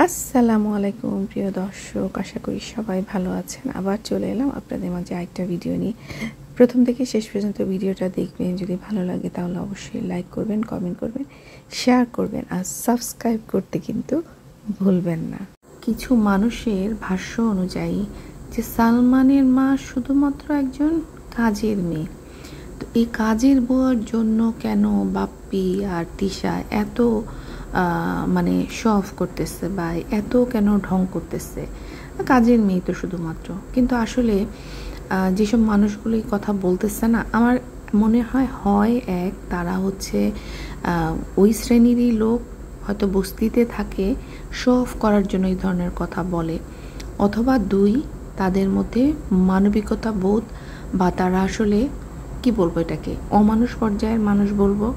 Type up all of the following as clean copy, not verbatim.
আসসালামু আলাইকুম প্রিয় দর্শক, আশা করি সবাই ভালো আছেন। আবার চলে এলাম আপনাদের মাঝে আরেকটা ভিডিও নিয়ে। প্রথম থেকে শেষ পর্যন্ত ভিডিওটা দেখবেন, যদি ভালো লাগে তাহলে অবশ্যই লাইক করবেন, কমেন্ট করবেন, শেয়ার করবেন আর সাবস্ক্রাইব করতে কিন্তু ভুলবেন না। কিছু মানুষের ভাষ্য অনুযায়ী যে সালমানের মা শুধুমাত্র একজন কাজের মেয়ে, তো এই কাজের বউয়ের জন্য কেন বাপ্পি আর তিশা এত মানে শো অফ করতেছে বা এত কেন ঢং করতেছে? কাজের মেয়ে তো শুধুমাত্র। কিন্তু আসলে যেসব মানুষগুলো এই কথা বলতেছে না, আমার মনে হয় এক, তারা হচ্ছে ওই শ্রেণীরই লোক, হয়তো বস্তিতে থাকে, শো অফ করার জন্য এই ধরনের কথা বলে, অথবা দুই, তাদের মধ্যে মানবিকতা বোধ বা তারা আসলে কি বলবো, এটাকে অমানুষ পর্যায়ের মানুষ বলবো।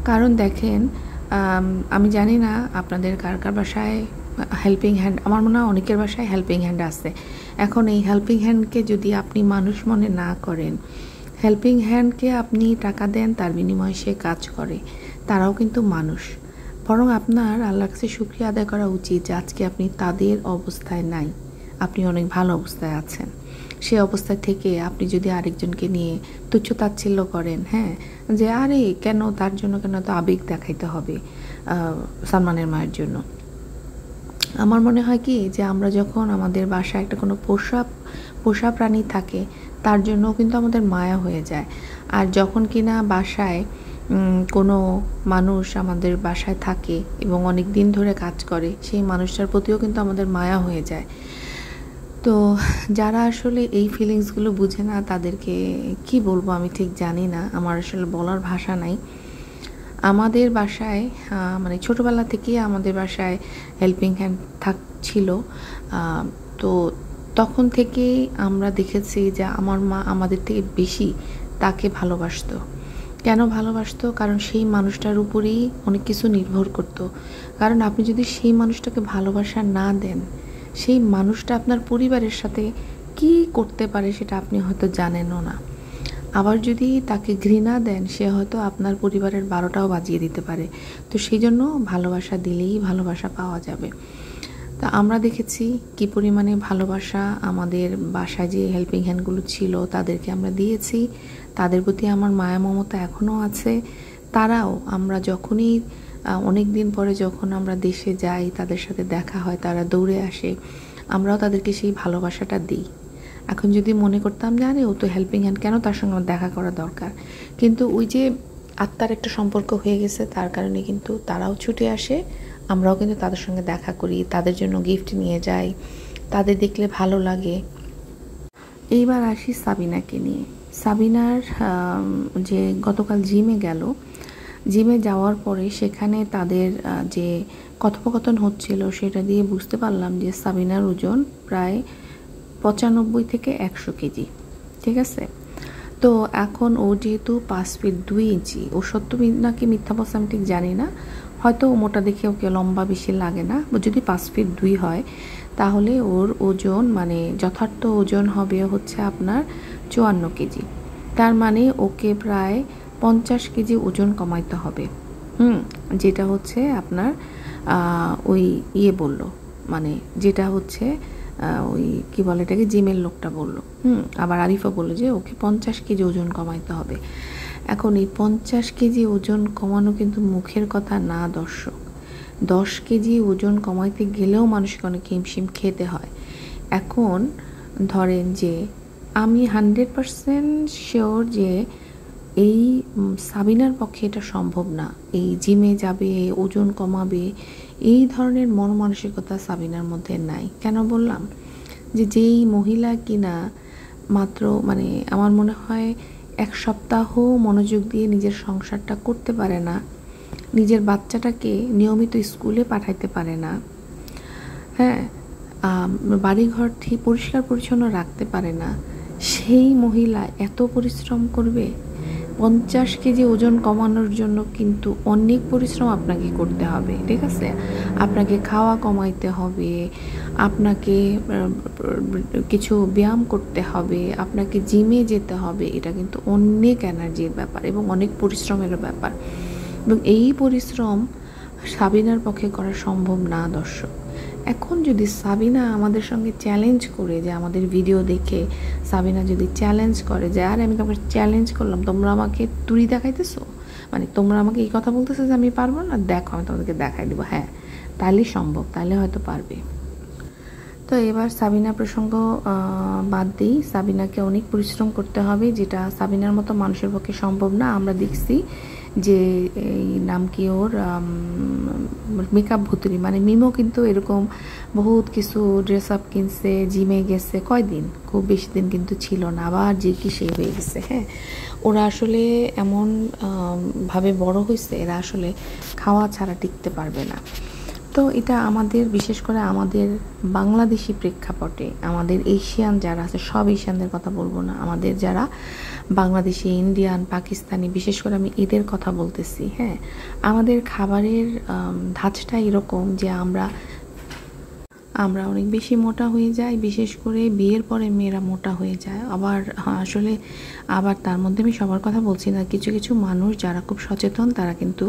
কারণ দেখেন, আমি জানি না আপনাদের কার কার বাসায় হেল্পিং হ্যান্ড, আমার মনে হয় অনেকের বাসায় হেল্পিং হ্যান্ড আছে। এখন এই হেল্পিং হ্যান্ডকে যদি আপনি মানুষ মনে না করেন, হেল্পিং হ্যান্ডকে আপনি টাকা দেন, তার বিনিময়ে সে কাজ করে, তারাও কিন্তু মানুষ। বরং আপনার আল্লাহর কাছে শুকরিয়া আদায় করা উচিত যে আজকে আপনি তাদের অবস্থায় নাই, আপনি অনেক ভালো অবস্থায় আছেন। সে অবস্থায় থেকে আপনি যদি আরেকজনকে নিয়ে তুচ্ছ-তাচ্ছিল্য করেন, হ্যাঁ, যে আরে কেন তার জন্য কেন তো আবেগ দেখাইতে হবে সালমানের মায়ের জন্য। আমার মনে হয় কি, যে আমরা যখন আমাদের বাসায় একটা কোনো পোষা প্রাণী থাকে, তার জন্য কিন্তু আমাদের মায়া হয়ে যায়। আর যখন কিনা বাসায় কোনো মানুষ আমাদের বাসায় থাকে এবং অনেক দিন ধরে কাজ করে, সেই মানুষটার প্রতিও কিন্তু আমাদের মায়া হয়ে যায়। তো যারা আসলে এই ফিলিংসগুলো বুঝে না, তাদেরকে কি বলবো আমি ঠিক জানি না, আমার আসলে বলার ভাষা নাই। আমাদের বাসায় মানে ছোটোবেলা থেকেই আমাদের বাসায় হেল্পিং হ্যান্ড ছিল। তো তখন থেকেই আমরা দেখেছি যে আমার মা আমাদের থেকে বেশি তাকে ভালোবাসতো। কেন ভালোবাসতো? কারণ সেই মানুষটার উপরেই অনেক কিছু নির্ভর করত। কারণ আপনি যদি সেই মানুষটাকে ভালোবাসা না দেন, সেই মানুষটা আপনার পরিবারের সাথে কি করতে পারে সেটা আপনি হয়তো জানেনও না। আবার যদি তাকে ঘৃণা দেন, সে হয়তো আপনার পরিবারের 12টাও বাজিয়ে দিতে পারে। তো সেই জন্য ভালোবাসা দিলেই ভালোবাসা পাওয়া যাবে। তা আমরা দেখেছি কি পরিমাণে ভালোবাসা আমাদের বাসায় যে হেল্পিং হ্যান্ডগুলো ছিল তাদেরকে আমরা দিয়েছি। তাদের প্রতি আমার মায়া মমতা এখনও আছে। তারাও আমরা যখনই অনেক দিন পরে যখন আমরা দেশে যাই, তাদের সাথে দেখা হয়, তারা দৌড়ে আসে, আমরাও তাদেরকে সেই ভালোবাসাটা দিই। এখন যদি মনে করতাম যে আরে ও তো হেল্পিং হ্যান্ড, কেন তার সঙ্গে আমার দেখা করা দরকার, কিন্তু ওই যে আত্মার একটা সম্পর্ক হয়ে গেছে, তার কারণে কিন্তু তারাও ছুটে আসে, আমরাও কিন্তু তাদের সঙ্গে দেখা করি, তাদের জন্য গিফট নিয়ে যাই, তাদের দেখলে ভালো লাগে। এইবার আসি সাবিনাকে নিয়ে। সাবিনার যে গতকাল জিমে গেল, জিমে যাওয়ার পরে সেখানে তাদের যে কথোপকথন হচ্ছিল, সেটা দিয়ে বুঝতে পারলাম যে সাবিনার ওজন প্রায় 95 থেকে 100 কেজি, ঠিক আছে? তো এখন ও যেহেতু 5 ফিট 2 ইঞ্চি, ও সত্য নাকি মিথ্যা বলছে আমি ঠিক জানি না, হয়তো মোটা দেখে ওকে লম্বা বেশি লাগে না। যদি 5 ফিট 2 হয়, তাহলে ওর ওজন মানে যথার্থ ওজন হবে হচ্ছে আপনার 54 কেজি। তার মানে ওকে প্রায় 50 কেজি ওজন কমাইতে হবে। যেটা হচ্ছে আপনার ওই বলল, মানে যেটা হচ্ছে ওই কি বলে এটাকে, জিমের লোকটা বলল। আবার আরিফা বলল যে ওকে 50 কেজি ওজন কমাইতে হবে। এখন এই 50 কেজি ওজন কমানো কিন্তু মুখের কথা না দর্শক। 10 কেজি ওজন কমাইতে গেলেও মানুষকে অনেক হিমশিম খেতে হয়। এখন ধরেন যে আমি 100% শিওর যে এই সাবিনার পক্ষে এটা সম্ভব না। এই জিমে যাবে, ওজন কমাবে, এই ধরনের মন মানসিকতা সাবিনার মধ্যে নাই। কেন বললাম? যে যেই মহিলা কিনা মাত্র মানে আমার মনে হয় 1 সপ্তাহ মনোযোগ দিয়ে নিজের সংসারটা করতে পারে না, নিজের বাচ্চাটাকে নিয়মিত স্কুলে পাঠাইতে পারে না, হ্যাঁ, বাড়িঘর ঠিক পরিষ্কার পরিচ্ছন্ন রাখতে পারে না, সেই মহিলা এত পরিশ্রম করবে? 50 কেজি ওজন কমানোর জন্য কিন্তু অনেক পরিশ্রম আপনাকে করতে হবে, ঠিক আছে? আপনাকে খাওয়া কমাইতে হবে, আপনাকে কিছু ব্যায়াম করতে হবে, আপনাকে জিমে যেতে হবে। এটা কিন্তু অনেক এনার্জির ব্যাপার এবং অনেক পরিশ্রমেরও ব্যাপার। এবং এই পরিশ্রম সাবিনার পক্ষে করা সম্ভব না দর্শক। এখন যদি সাবিনা আমাদের সঙ্গে চ্যালেঞ্জ করে, যে আমাদের ভিডিও দেখে সাবিনা যদি চ্যালেঞ্জ করে যে আরে আমি তোমাকে চ্যালেঞ্জ করলাম, তোমরা আমাকে তুড়ি দেখাইতেছো, মানে তোমরা আমাকে এই কথা বলতেছো যে আমি পারবো না, দেখো আমি তোমাদেরকে দেখাই দেবো, হ্যাঁ তাহলেই সম্ভব, তাহলে হয়তো পারবে। তো এবার সাবিনা প্রসঙ্গ বাদ দিই। সাবিনাকে অনেক পরিশ্রম করতে হবে, যেটা সাবিনার মতো মানুষের পক্ষে সম্ভব না। আমরা দেখছি যে এই নাম কি ওর, মেকআপ ভুতুরি মানে মিমো কিন্তু এরকম বহুত কিছু ড্রেস আপ কিনছে, জিমে গেছে, কয়দিন, খুব বেশি দিন কিন্তু ছিল না, আবার যে কি সেই হয়ে গেছে। হ্যাঁ, ওরা আসলে এমন ভাবে বড় হয়েছে, এরা আসলে খাওয়া ছাড়া টিকতে পারবে না। তো এটা আমাদের, বিশেষ করে আমাদের বাংলাদেশি প্রেক্ষাপটে, আমাদের এশিয়ান যারা আছে, সব এশিয়ানদের কথা বলবো না, আমাদের যারা বাংলাদেশি, ইন্ডিয়ান, পাকিস্তানি, বিশেষ করে আমি এদের কথা বলতেছি। হ্যাঁ, আমাদের খাবারের ধাঁচটা এরকম যে আমরা অনেক বেশি মোটা হয়ে যাই, বিশেষ করে বিয়ের পরে মেয়েরা মোটা হয়ে যায়। আবার আসলে আবার তার মধ্যে আমি সবার কথা বলছি না, কিছু কিছু মানুষ যারা খুব সচেতন তারা কিন্তু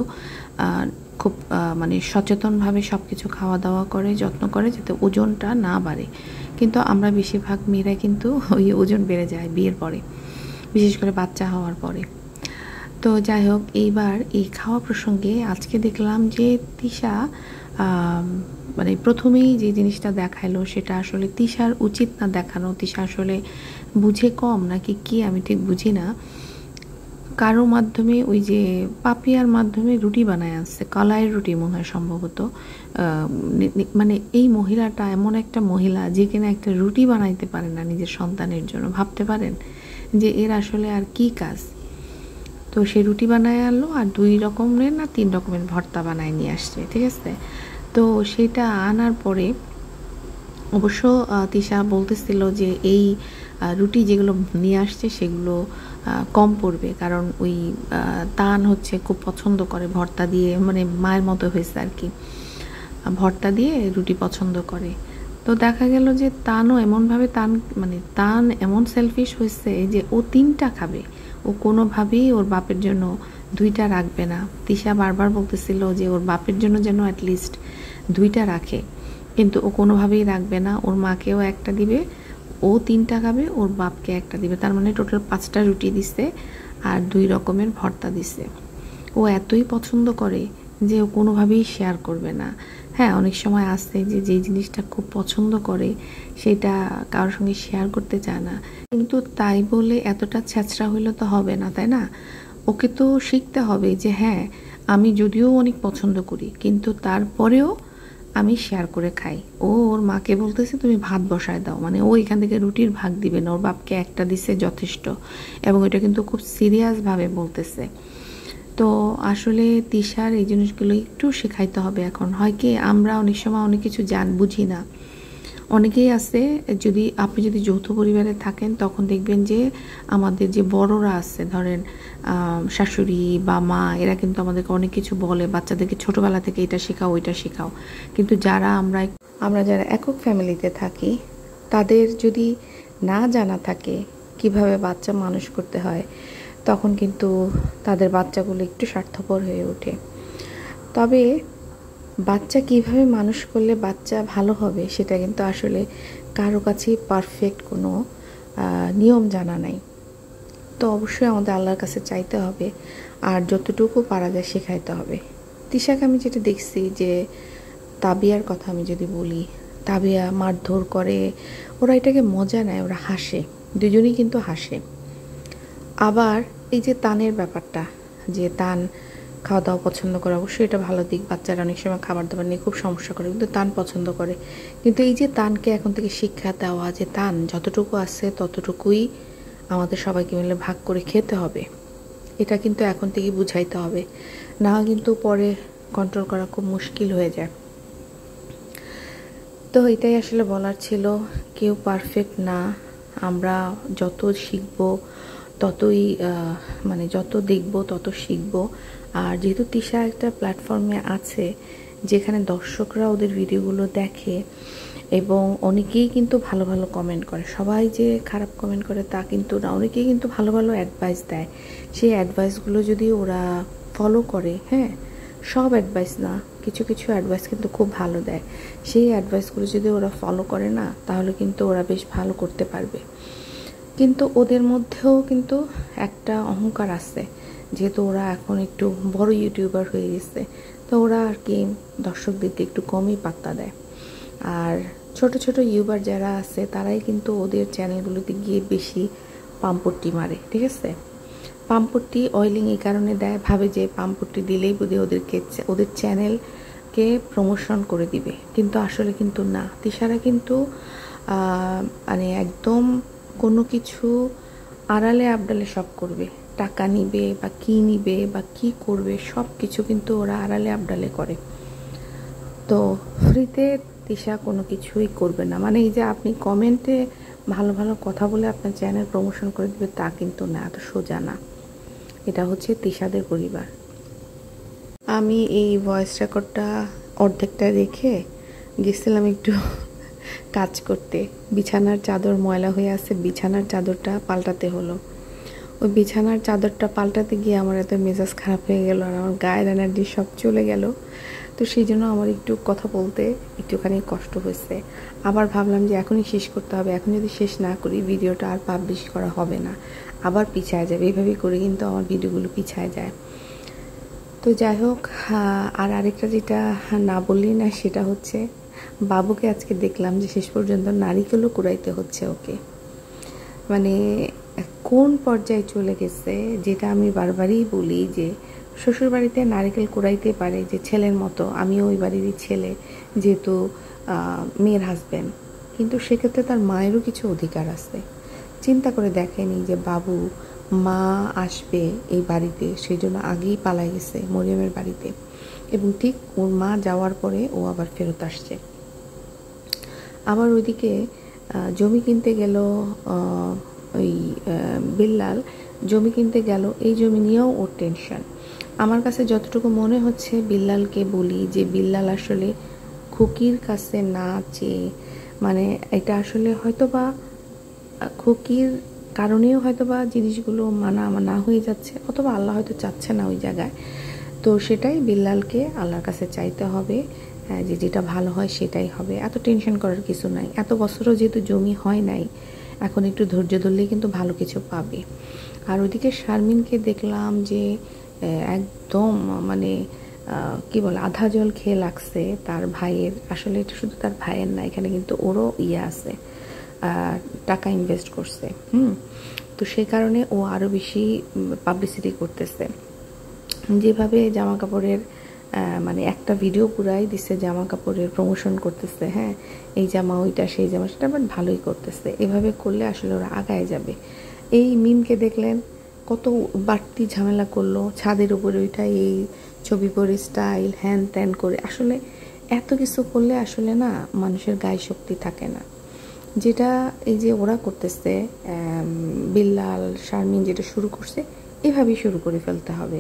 খুব মানে সচেতনভাবে সব কিছু খাওয়া দাওয়া করে, যত্ন করে যাতে ওজনটা না বাড়ে। কিন্তু আমরা বেশিরভাগ মেয়েরা কিন্তু ওই ওজন বেড়ে যায় বিয়ের পরে, বিশেষ করে বাচ্চা হওয়ার পরে। তো যাই হোক, এইবার এই খাওয়া প্রসঙ্গে আজকে দেখলাম যে তিশা মানে প্রথমেই যে জিনিসটা দেখাইলো সেটা আসলে তিশার উচিত না দেখানো। তিশা আসলে বুঝে কম নাকি কি আমি ঠিক বুঝি না। কারো মাধ্যমে, ওই যে পাপিয়ার মাধ্যমে রুটি বানায় আসছে, কলাইয়ের রুটি মনে হয় সম্ভবত। মানে এই মহিলাটা এমন একটা মহিলা যে কিনা একটা রুটি বানাইতে পারে না নিজের সন্তানের জন্য। ভাবতে পারেন যে এর আসলে আর কি কাজ। তো সে রুটি বানায় আনলো আর 2 রকমের না 3 রকমের ভর্তা বানায় নিয়ে আসছে, ঠিক আছে। তো সেটা আনার পরে অবশ্য তিশা বলতেছিল যে এই রুটি যেগুলো নিয়ে আসছে সেগুলো কম পড়বে, কারণ ওই তান হচ্ছে খুব পছন্দ করে ভর্তা দিয়ে, মানে মায়ের মতো হয়েছে আর কি, ভর্তা দিয়ে রুটি পছন্দ করে। তো দেখা গেল যে তানও এমনভাবে তান এমন সেলফিশ হয়েছে যে ও 3টা খাবে, ও কোনোভাবেই ওর বাপের জন্য 2টা রাখবে না। তিশা বারবার বলতেছিল যে ওর বাপের জন্য যেন অ্যাটলিস্ট 2টা রাখে, কিন্তু ও কোনোভাবেই রাখবে না। ওর মাকেও একটা দিবে, ও 3টা খাবে, ওর বাপকে একটা দিবে, তার মানে টোটাল 5টা রুটি দিছে আর 2 রকমের ভর্তা দিছে। ও এতই পছন্দ করে যে ও কোনোভাবেই শেয়ার করবে না। হ্যাঁ, অনেক সময় আসছে যে যেই জিনিসটা খুব পছন্দ করে সেটা কারোর সঙ্গে শেয়ার করতে চায় না, কিন্তু তাই বলে এতটা ছ্যাঁচড়া হইলে তো হবে না, তাই না? ওকে তো শিখতে হবে যে হ্যাঁ, আমি যদিও অনেক পছন্দ করি কিন্তু তারপরেও আমি শেয়ার করে খাই। ও ওর মাকে বলতেছে তুমি ভাত বসায় দাও, মানে ও এখান থেকে রুটির ভাগ দিবে না, ওর বাপকে একটা দিছে যথেষ্ট, এবং এটা কিন্তু খুব সিরিয়াসভাবে বলতেছে। তো আসলে তিশার এই জিনিসগুলো একটু শেখাইতে হবে। এখন হয় কি, আমরা অনেক সময় অনেক কিছু বুঝি না। অনেকেই আছে, আপনি যদি যৌথ পরিবারে থাকেন তখন দেখবেন যে আমাদের যে বড়রা আছে, ধরেন শাশুড়ি বা মা, এরা কিন্তু আমাদেরকে অনেক কিছু বলে, বাচ্চাদেরকে ছোটোবেলা থেকে এটা শেখাও ওইটা শেখাও। কিন্তু আমরা যারা একক ফ্যামিলিতে থাকি, তাদের যদি না জানা থাকে কিভাবে বাচ্চা মানুষ করতে হয়, তখন কিন্তু তাদের বাচ্চাগুলো একটু স্বার্থপর হয়ে ওঠে। তবে বাচ্চা কিভাবে মানুষ করলে বাচ্চা ভালো হবে সেটা কিন্তু আসলে কারো কাছেই পারফেক্ট কোনো নিয়ম জানা নাই। তো অবশ্যই আমাদের আল্লাহর কাছে চাইতে হবে, আর যতটুকু পারা যায় শেখাইতে হবে। তিশাকে আমি যেটা দেখছি, যে তাবিয়ার কথা আমি যদি বলি, তাবিয়া মারধর করে, ওরা এটাকে মজা নেয়, ওরা হাসে, দুজনেই কিন্তু হাসে। আবার এই যে তানের ব্যাপারটা, যে তান খাওয়া দাওয়া পছন্দ করে, অবশ্যই এটা ভালো দিক। বাচ্চারা অনেক সময় খাবার দাবার নিয়ে খুব সমস্যা করে, কিন্তু তান পছন্দ করে। কিন্তু এই যে তানকে এখন থেকে শিক্ষা দেওয়া যে তান যতটুকু আছে ততটুকুই আমাদের সবাইকে মিলে ভাগ করে খেতে হবে, এটা কিন্তু এখন থেকেই বুঝাইতে হবে, না কিন্তু পরে কন্ট্রোল করা খুব মুশকিল হয়ে যায়। তো এটাই আসলে বলার ছিল, কেউ পারফেক্ট না। আমরা যত শিখব ততই মানে যত দেখব তত শিখব। আর যেহেতু তিশা একটা প্ল্যাটফর্মে আছে যেখানে দর্শকরা ওদের ভিডিওগুলো দেখে, এবং অনেকেই কিন্তু ভালো ভালো কমেন্ট করে, সবাই যে খারাপ কমেন্ট করে তা কিন্তু না, অনেকেই কিন্তু ভালো ভালো অ্যাডভাইস দেয়। সেই অ্যাডভাইসগুলো যদি ওরা ফলো করে, হ্যাঁ, সব অ্যাডভাইস না, কিছু কিছু অ্যাডভাইস কিন্তু খুব ভালো দেয়। সেই অ্যাডভাইসগুলো যদি ওরা ফলো করে না, তাহলে কিন্তু ওরা বেশ ভালো করতে পারবে। কিন্তু ওদের মধ্যেও কিন্তু একটা অহংকার আছে, যেহেতু ওরা এখন একটু বড় ইউটিউবার হয়ে গেছে, তো ওরা আর কি দর্শকদেরকে একটু কমই পাত্তা দেয়। আর ছোট ছোট ইউটিউবার যারা আছে তারাই কিন্তু ওদের চ্যানেলগুলোতে গিয়ে বেশি পাম্পট্টি মারে, ঠিক আছে। পাম্পট্টি অয়েলিং এই কারণে দেয়, ভাবে যে পাম্পট্টি দিলেই বোধহয় ওদের চ্যানেলকে প্রমোশন করে দিবে, কিন্তু আসলে কিন্তু না। তিশারা কিন্তু মানে একদম কোনো কিছু আড়ালে আবডালে সব করবে, টাকা নিবে বা কী নিবে বা কী করবে সব কিছু কিন্তু ওরা আড়ালে আবডালে করে। তো ফ্রিতে তিশা কোনো কিছুই করবে না। মানে এই যে আপনি কমেন্টে ভালো ভালো কথা বলে আপনার চ্যানেল প্রমোশন করে দিবে, তা কিন্তু না, এত সোজা না। এটা হচ্ছে তিশাদের পরিবার। আমি এই ভয়েস রেকর্ডটা অর্ধেকটা রেখে গেছিলাম একটু কাজ করতে। বিছানার চাদর ময়লা হয়ে আছে, বিছানার চাদরটা পাল্টাতে হলো। ওই বিছানার চাদরটা পাল্টাতে গিয়ে আমার এত মেজাজ খারাপ হয়ে গেল, আর আমার গায়ের এনার্জি সব চলে গেল। তো সেই জন্য আমার একটু কথা বলতে একটুখানি কষ্ট হয়েছে। আবার ভাবলাম যে এখনই শেষ করতে হবে, এখন যদি শেষ না করি ভিডিওটা আর পাবলিশ করা হবে না, আবার পিছায় যাবে। এইভাবে করে কিন্তু আমার ভিডিওগুলো পিছায় যায়। তো যাই হোক, আর আরেকটা যেটা না বললি না, সেটা হচ্ছে বাবুকে আজকে দেখলাম যে শেষ পর্যন্ত নারিকেলও কুড়াইতে হচ্ছে ওকে। মানে কোন পর্যায়ে চলে গেছে, যেটা আমি বারবারই বলি যে শ্বশুরবাড়িতে নারিকেল কুড়াইতে পারে যে ছেলের মতো, আমিও ওই বাড়িরই ছেলে যেহেতু মেয়ের হাজব্যান্ড, কিন্তু সেক্ষেত্রে তার মায়েরও কিছু অধিকার আছে। চিন্তা করে দেখেনি যে বাবু মা আসবে এই বাড়িতে, সেই জন্য আগেই পালাই গেছে মরিয়মের বাড়িতে, এবং ঠিক ওর মা যাওয়ার পরে ও আবার ফেরত আসছে। আবার ওইদিকে জমি কিনতে গেল, ওই বিল্লাল জমি কিনতে গেল, এই জমি নিয়েও ওর টেনশন। আমার কাছে যতটুকু মনে হচ্ছে, বিল্লালকে বলি যে বিল্লাল আসলে খুকির কাছে না চেয়ে, মানে এটা আসলে হয়তো বা খুকির কারণেও হয়তো বা জিনিসগুলো মানা না হয়ে যাচ্ছে, অথবা আল্লাহ হয়তো চাচ্ছে না ওই জায়গায়। তো সেটাই বিল্লালকে আল্লাহর কাছে চাইতে হবে, যে যেটা ভালো হয় সেটাই হবে। এত টেনশন করার কিছু নাই, এত বছরও যেহেতু জমি হয় নাই, এখন একটু ধৈর্য ধরলেই কিন্তু ভালো কিছু পাবে। আর ওইদিকে শারমিনকে দেখলাম যে একদম মানে কি বলে আধা জল খেয়ে লাগছে তার ভাইয়ের। আসলে এটা শুধু তার ভাইয়ের না, এখানে কিন্তু ওরও ইয়ে আছে, টাকা ইনভেস্ট করছে। তো সেই কারণে ও আরও বেশি পাবলিসিটি করতেছে। যেভাবে জামা কাপড়ের মানে একটা ভিডিও পুরাই দিচ্ছে, জামা কাপড়ের প্রমোশন করতেছে, হ্যাঁ এই জামা ওইটা সেই জামা সেটা, বাট ভালোই করতেছে। এভাবে করলে আসলে ওরা আগায় যাবে। এই মিমকে দেখলেন কত বাড়তি ঝামেলা করলো, ছাদের উপরে ওইটা এই ছবি পরে স্টাইল হ্যান ত্যান করে। আসলে এত কিছু করলে আসলে না মানুষের গায়ে শক্তি থাকে না। যেটা এই যে ওরা করতেছে, বিল্লাল শারমিন যেটা শুরু করছে, এভাবেই শুরু করে ফেলতে হবে।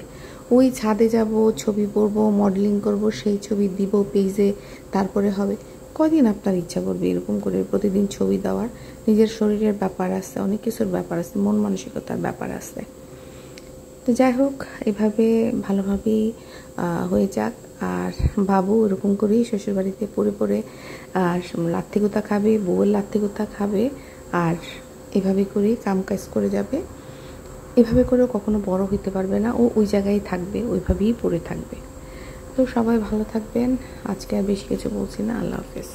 ওই ছাদে যাব, ছবি পরবো, মডেলিং করব, সেই ছবি দিব পেজে, তারপরে হবে। কদিন আপনার ইচ্ছা করবে এরকম করে প্রতিদিন ছবি দেওয়ার? নিজের শরীরের ব্যাপার আছে, অনেক কিছুর ব্যাপার আছে, মন মানসিকতার ব্যাপার আছে। তো যাই হোক, এভাবে ভালোভাবেই হয়ে যাক। আর বাবু এরকম করেই শ্বশুরবাড়িতে পড়ে পড়ে আর লাত্তিগুতা খাবে, বউয়ের লাত্তিগুতা খাবে, আর এভাবে করেই কাম কাজ করে যাবে। এভাবে করেও কখনো বড় হইতে পারবে না, ও ওই জায়গায় থাকবে, ওইভাবেই পড়ে থাকবে। তো সবাই ভালো থাকবেন। আজকে আর বেশি কিছু বলছি না। আল্লাহ হাফেজ।